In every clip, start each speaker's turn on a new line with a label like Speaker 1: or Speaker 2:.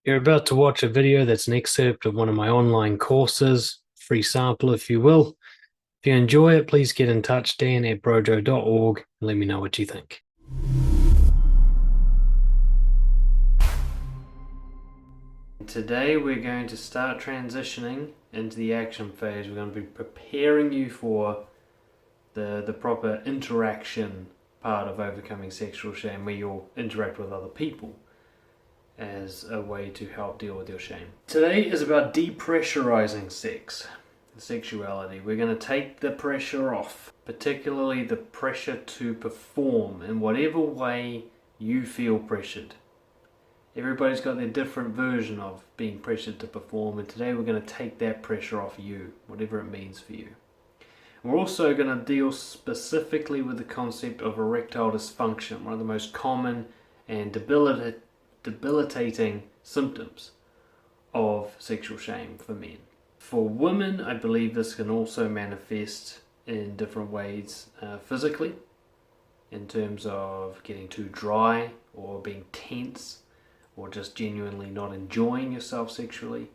Speaker 1: You're about to watch a video that's an excerpt of one of my online courses, free sample if you will. If you enjoy it, please get in touch, dan@brojo.org, and let me know what you think. Today we're going to start transitioning into the action phase. We're going to be preparing you for the proper interaction part of overcoming sexual shame, where you'll interact with other people as a way to help deal with your shame. Today is about depressurizing sex and sexuality. We're going to take the pressure off, particularly the pressure to perform in whatever way you feel pressured. Everybody's got their different version of being pressured to perform, and today we're going to take that pressure off you, whatever it means for you. We're also going to deal specifically with the concept of erectile dysfunction, one of the most common and debilitating symptoms of sexual shame for men. For women, I believe this can also manifest in different ways physically, in terms of getting too dry or being tense or just genuinely not enjoying yourself sexually.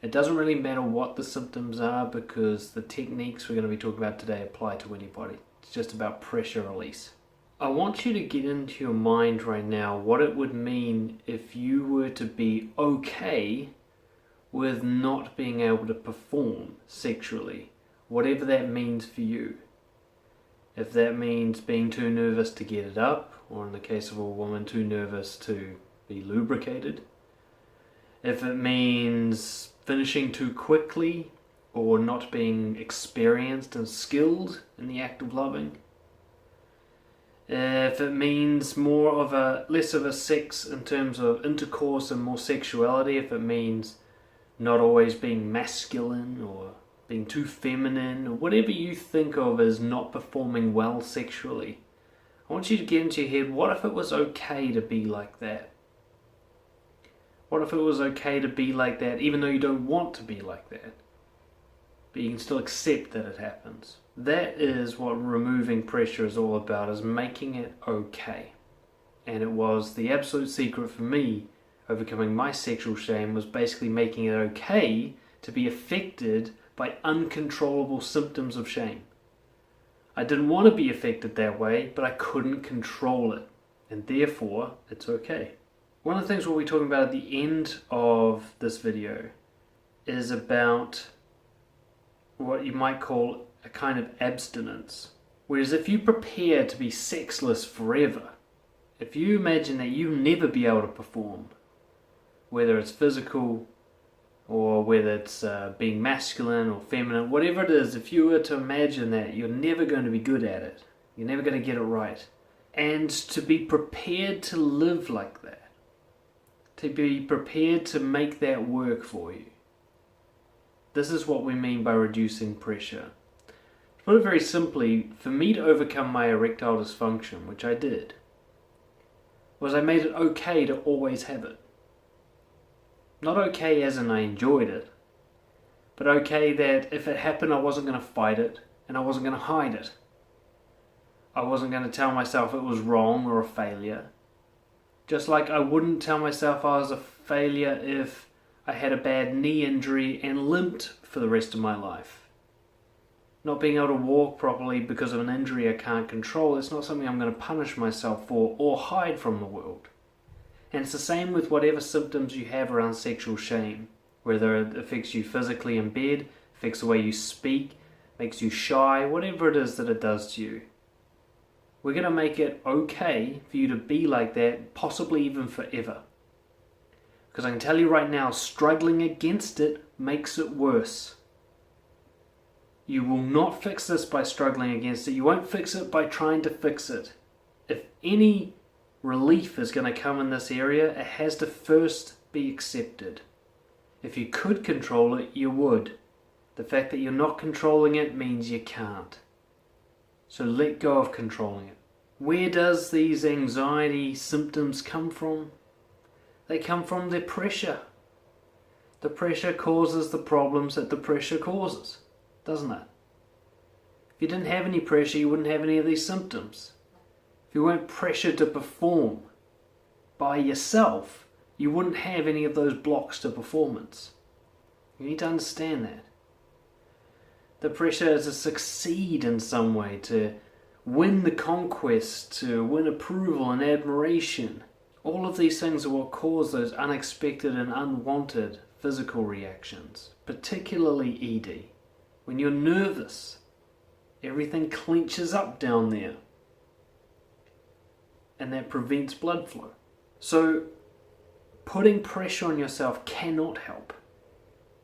Speaker 1: It doesn't really matter what the symptoms are, because the techniques we're going to be talking about today apply to anybody. It's just about pressure release. I want you to get into your mind right now what it would mean if you were to be okay with not being able to perform sexually, whatever that means for you. If that means being too nervous to get it up, or in the case of a woman, too nervous to be lubricated. If it means finishing too quickly, or not being experienced and skilled in the act of loving. If it means less of a sex in terms of intercourse and more sexuality, if it means not always being masculine or being too feminine, or whatever you think of as not performing well sexually, I want you to get into your head, what if it was okay to be like that? What if it was okay to be like that even though you don't want to be like that? But you can still accept that it happens. That is what removing pressure is all about, is making it okay. And it was the absolute secret for me overcoming my sexual shame, was basically making it okay to be affected by uncontrollable symptoms of shame. I didn't want to be affected that way, but I couldn't control it, and therefore it's okay. One of the things we'll be talking about at the end of this video is about what you might call a kind of abstinence. Whereas if you prepare to be sexless forever, if you imagine that you'll never be able to perform, whether it's physical or whether it's being masculine or feminine, whatever it is, if you were to imagine that you're never going to be good at it, you're never going to get it right, and to be prepared to live like that, to be prepared to make that work for you. This is what we mean by reducing pressure. To put it very simply, for me to overcome my erectile dysfunction, which I did, was I made it okay to always have it. Not okay as in I enjoyed it, but okay that if it happened, I wasn't going to fight it, and I wasn't going to hide it. I wasn't going to tell myself it was wrong or a failure. Just like I wouldn't tell myself I was a failure if I had a bad knee injury and limped for the rest of my life. Not being able to walk properly because of an injury I can't control, it's not something I'm going to punish myself for or hide from the world. And it's the same with whatever symptoms you have around sexual shame, whether it affects you physically in bed, affects the way you speak, makes you shy, whatever it is that it does to you. We're going to make it okay for you to be like that, possibly even forever. Because I can tell you right now, struggling against it makes it worse. You will not fix this by struggling against it. You won't fix it by trying to fix it. If any relief is going to come in this area, it has to first be accepted. If you could control it, you would. The fact that you're not controlling it means you can't. So let go of controlling it. Where does these anxiety symptoms come from? They come from the pressure. The pressure causes the problems that the pressure causes, doesn't it? If you didn't have any pressure, you wouldn't have any of these symptoms. If you weren't pressured to perform by yourself, you wouldn't have any of those blocks to performance. You need to understand that. The pressure to succeed in some way, to win the conquest, to win approval and admiration. All of these things are what cause those unexpected and unwanted physical reactions, particularly ED. When you're nervous, everything clenches up down there, and that prevents blood flow. So putting pressure on yourself cannot help.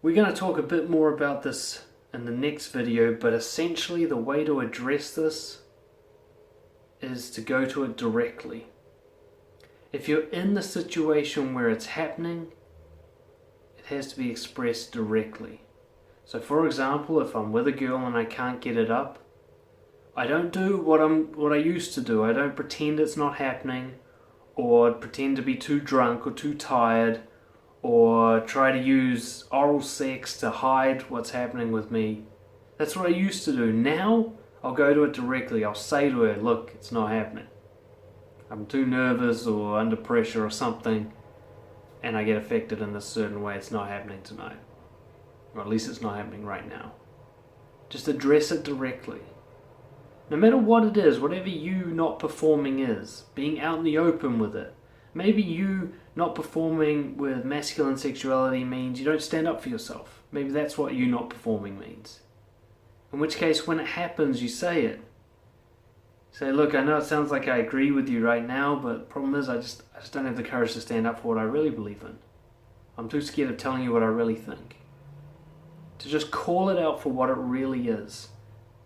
Speaker 1: We're going to talk a bit more about this in the next video, but essentially the way to address this is to go to it directly. If you're in the situation where it's happening, it has to be expressed directly. So for example, if I'm with a girl and I can't get it up, I don't do what I used to do. I don't pretend it's not happening, or pretend to be too drunk or too tired, or try to use oral sex to hide what's happening with me. That's what I used to do. Now, I'll go to it directly. I'll say to her, look, it's not happening. I'm too nervous or under pressure or something, and I get affected in this certain way. It's not happening tonight. Or at least it's not happening right now. Just address it directly. No matter what it is, whatever you not performing is, being out in the open with it. Maybe you not performing with masculine sexuality means you don't stand up for yourself. Maybe that's what you not performing means. In which case, when it happens, you say it. Say, look, I know it sounds like I agree with you right now, but the problem is I just don't have the courage to stand up for what I really believe in. I'm too scared of telling you what I really think. To just call it out for what it really is.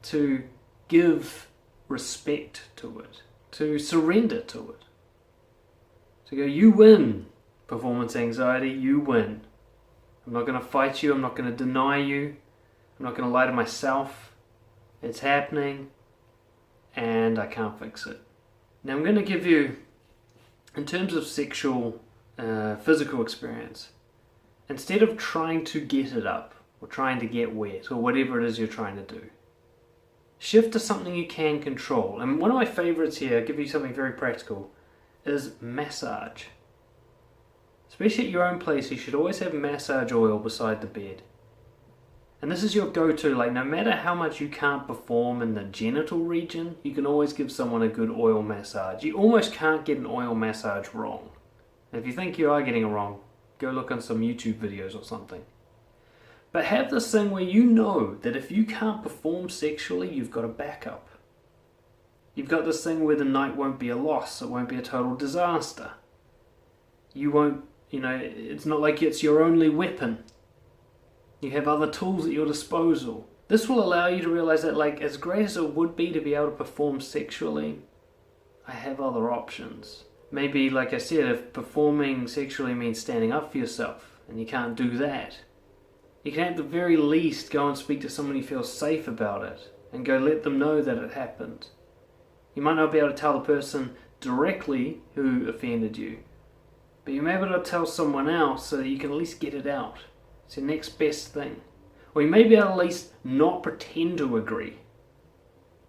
Speaker 1: To give respect to it. To surrender to it. To go, you win, performance anxiety, you win. I'm not going to fight you, I'm not going to deny you, I'm not going to lie to myself. It's happening, and I can't fix it. Now I'm going to give you, in terms of sexual, physical experience, instead of trying to get it up, or trying to get wet, or whatever it is you're trying to do, shift to something you can control. And one of my favorites here, I'll give you something very practical, is massage. Especially at your own place, you should always have massage oil beside the bed. And this is your go-to, like no matter how much you can't perform in the genital region, you can always give someone a good oil massage. You almost can't get an oil massage wrong. And if you think you are getting it wrong, go look on some YouTube videos or something. But have this thing where you know that if you can't perform sexually, you've got a backup. You've got this thing where the night won't be a loss, it won't be a total disaster. You won't, it's not like it's your only weapon. You have other tools at your disposal. This will allow you to realize that, like, as great as it would be to be able to perform sexually, I have other options. Maybe, like I said, if performing sexually means standing up for yourself, and you can't do that, you can at the very least go and speak to someone you feel safe about it, and go let them know that it happened. You might not be able to tell the person directly who offended you, but you may be able to tell someone else so that you can at least get it out. It's your next best thing. Or you may be able to at least not pretend to agree.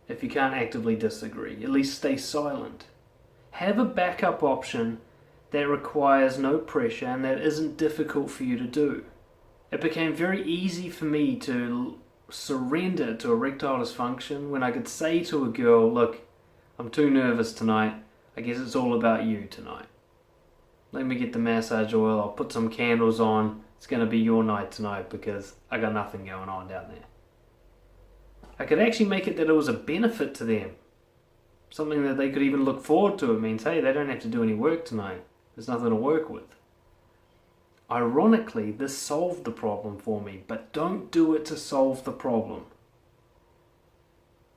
Speaker 1: If you can't actively disagree, at least stay silent. Have a backup option that requires no pressure and that isn't difficult for you to do. It became very easy for me to surrender to erectile dysfunction when I could say to a girl, look, I'm too nervous tonight. I guess it's all about you tonight. Let me get the massage oil. I'll put some candles on. It's going to be your night tonight because I got nothing going on down there. I could actually make it that it was a benefit to them. Something that they could even look forward to. It means, hey, they don't have to do any work tonight. There's nothing to work with. Ironically, this solved the problem for me, but don't do it to solve the problem.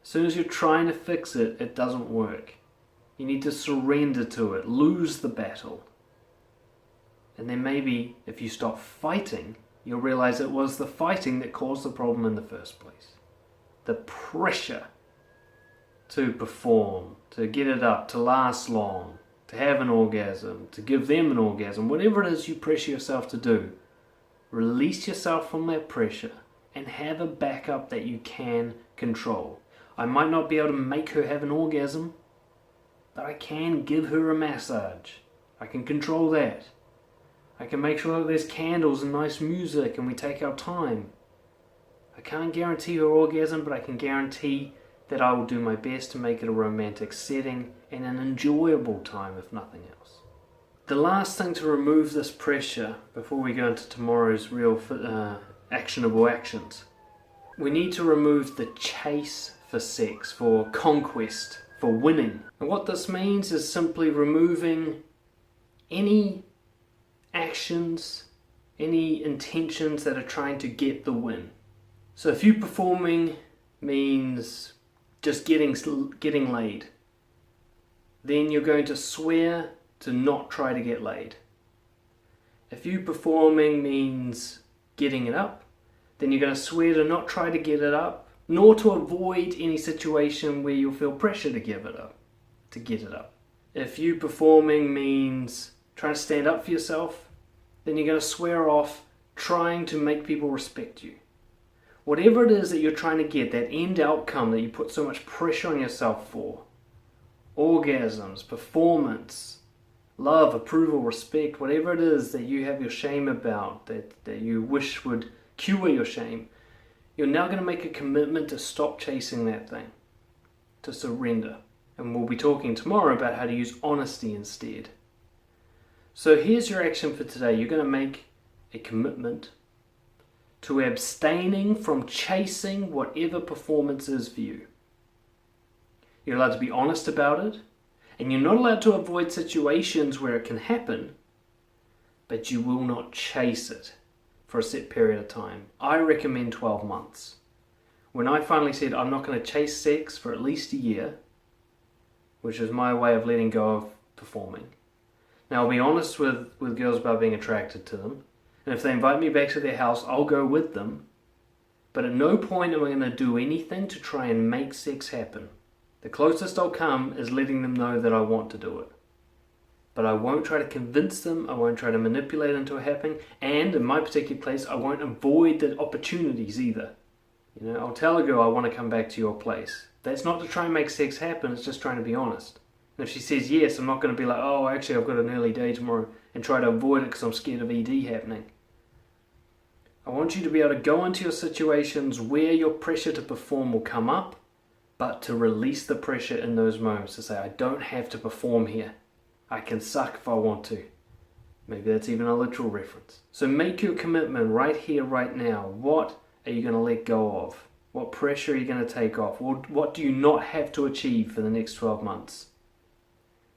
Speaker 1: As soon as you're trying to fix it, it doesn't work. You need to surrender to it, lose the battle. And then maybe, if you stop fighting, you'll realize it was the fighting that caused the problem in the first place. The pressure to perform, to get it up, to last long, to have an orgasm, to give them an orgasm, whatever it is you pressure yourself to do, release yourself from that pressure and have a backup that you can control. I might not be able to make her have an orgasm, but I can give her a massage. I can control that. I can make sure that there's candles and nice music and we take our time. I can't guarantee her orgasm, but I can guarantee that I will do my best to make it a romantic setting and an enjoyable time, if nothing else. The last thing to remove this pressure before we go into tomorrow's real actionable actions, we need to remove the chase for sex, for conquest, for winning. And what this means is simply removing any actions, any intentions that are trying to get the win. So if you performing means just getting laid, then you're going to swear to not try to get laid. If you performing means getting it up, then you're going to swear to not try to get it up, nor to avoid any situation where you'll feel pressure to give it up, to get it up. If you performing means trying to stand up for yourself, then you're going to swear off trying to make people respect you. Whatever it is that you're trying to get, that end outcome that you put so much pressure on yourself for, orgasms, performance, love, approval, respect, whatever it is that you have your shame about, that you wish would cure your shame, you're now going to make a commitment to stop chasing that thing, to surrender. And we'll be talking tomorrow about how to use honesty instead. So here's your action for today. You're going to make a commitment to abstaining from chasing whatever performance is for you. You're allowed to be honest about it, and you're not allowed to avoid situations where it can happen, but you will not chase it for a set period of time. I recommend 12 months. When I finally said I'm not going to chase sex for at least a year, which is my way of letting go of performing. Now I'll be honest with girls about being attracted to them, and if they invite me back to their house, I'll go with them, but at no point am I going to do anything to try and make sex happen. The closest I'll come is letting them know that I want to do it. But I won't try to convince them, I won't try to manipulate into it happening, and in my particular case, I won't avoid the opportunities either. I'll tell a girl I want to come back to your place. That's not to try and make sex happen, it's just trying to be honest. And if she says yes, I'm not going to be like, oh, actually I've got an early day tomorrow, and try to avoid it because I'm scared of ED happening. I want you to be able to go into your situations where your pressure to perform will come up, but to release the pressure in those moments, to say, I don't have to perform here. I can suck if I want to. Maybe that's even a literal reference. So make your commitment right here, right now. What are you going to let go of? What pressure are you going to take off? What do you not have to achieve for the next 12 months?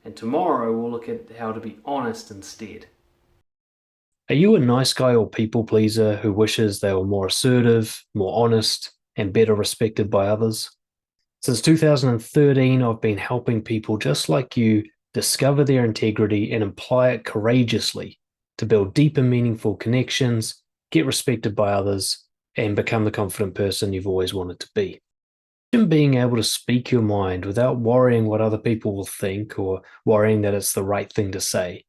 Speaker 1: And tomorrow we'll look at how to be honest instead. Are you a nice guy or people pleaser who wishes they were more assertive, more honest, and better respected by others? Since 2013, I've been helping people just like you discover their integrity and apply it courageously to build deep and meaningful connections, get respected by others, and become the confident person you've always wanted to be. Imagine being able to speak your mind without worrying what other people will think or worrying that it's the right thing to say,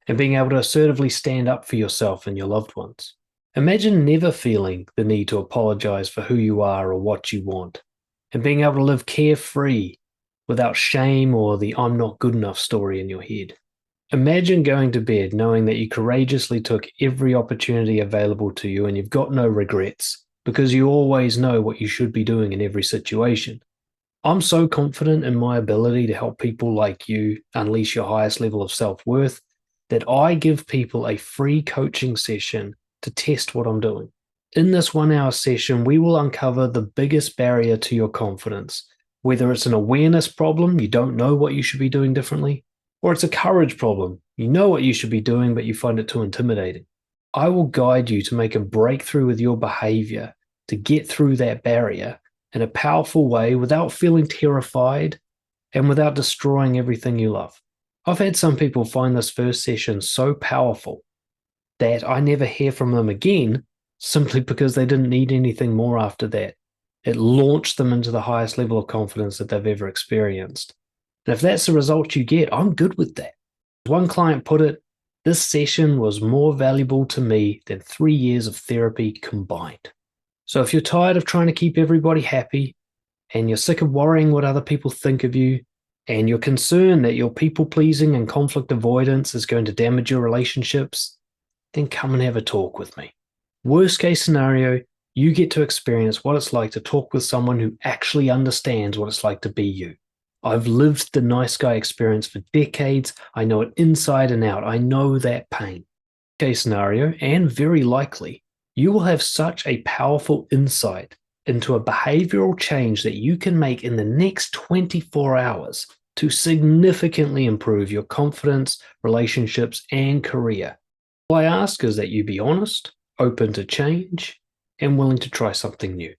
Speaker 1: and being able to assertively stand up for yourself and your loved ones. Imagine never feeling the need to apologize for who you are or what you want, and being able to live carefree without shame or the I'm not good enough story in your head. Imagine going to bed knowing that you courageously took every opportunity available to you and you've got no regrets because you always know what you should be doing in every situation. I'm so confident in my ability to help people like you unleash your highest level of self-worth that I give people a free coaching session to test what I'm doing. In this 1-hour session, we will uncover the biggest barrier to your confidence, whether it's an awareness problem, you don't know what you should be doing differently, or it's a courage problem, you know what you should be doing, but you find it too intimidating. I will guide you to make a breakthrough with your behavior to get through that barrier in a powerful way without feeling terrified and without destroying everything you love. I've had some people find this first session so powerful that I never hear from them again simply because they didn't need anything more after that. It launched them into the highest level of confidence that they've ever experienced. And if that's the result you get, I'm good with that. One client put it, this session was more valuable to me than 3 years of therapy combined. So if you're tired of trying to keep everybody happy, and you're sick of worrying what other people think of you, and you're concerned that your people-pleasing and conflict avoidance is going to damage your relationships, then come and have a talk with me. Worst case scenario, you get to experience what it's like to talk with someone who actually understands what it's like to be you. I've lived the nice guy experience for decades. I know it inside and out. I know that pain. Case scenario, and very likely, you will have such a powerful insight into a behavioral change that you can make in the next 24 hours to significantly improve your confidence, relationships, and career. All I ask is that you be honest, open to change, and willing to try something new.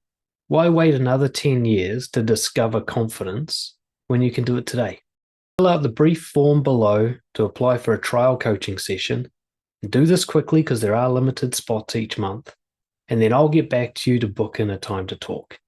Speaker 1: Why wait another 10 years to discover confidence when you can do it today? Fill out the brief form below to apply for a trial coaching session. Do this quickly because there are limited spots each month, and then I'll get back to you to book in a time to talk.